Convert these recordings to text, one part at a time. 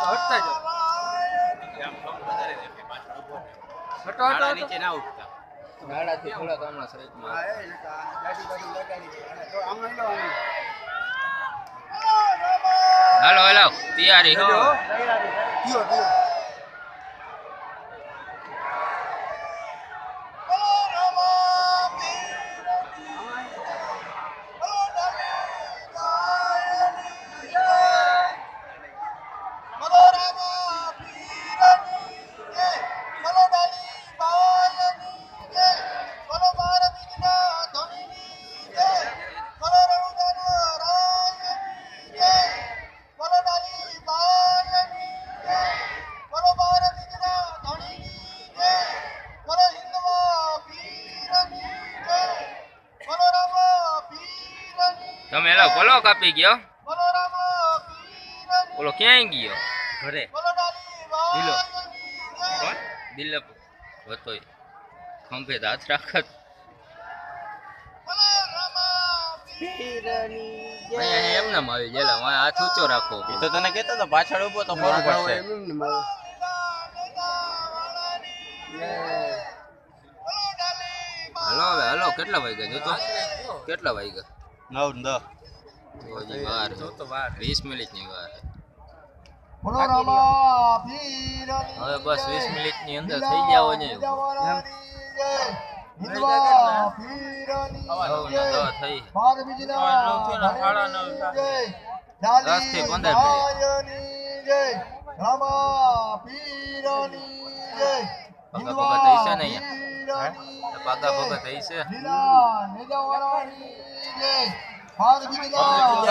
હટતા જાઓ હટો નીચે ના ઉઠતા ગાડાથી થોડા તો હમણાં સરેજમાં હા એ નકા ગાડી બાજુ લગાડી તો આમ લઈ લો આમ હાલો હાલો તૈયારી હો પીઓ પીઓ તમે એલો બોલો કાપી ગયો બોલો ક્યાં ગયો ઘરે દિલો કોણ દિલપ હતો ખંભે હાથ રાખત અહીંયા એમ નામ આવી ગયેલા હું હાથ ઊંચો રાખો તો તને કહેતો તો પાછળ ઉભો તો ખબર પડશે હલો હવે હલો કેટલા વાગ્યા જોતો કેટલા વાગ્યા 9 તો હજી વાર તો 20 મિનિટની વાર હવે બસ 20 મિનિટની અંદર થઈ જાવ ને થઈ 10 થી 15 મિનિટ પગા પગા થઈ છે ને અહીંયા પગા પગા થઈ છે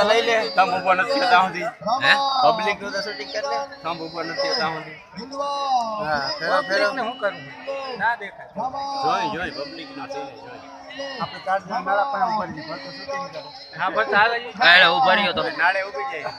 લઈ લે કામ ઉપર નથી ત્યાં સુધી હે પબ્લિક નું તો શૂટિંગ કરી લે કામ ઉપર નથી ત્યાં સુધી હા ફેરો ને હું કરું ના દેખાય જોઈ પબ્લિક નો છે આપણે ચાર જણ મારા પણ ઉપર ની ફોટો શૂટિંગ કરો હા બસ હાલે ઉભા રહ્યો તો નાળે ઊભી જાય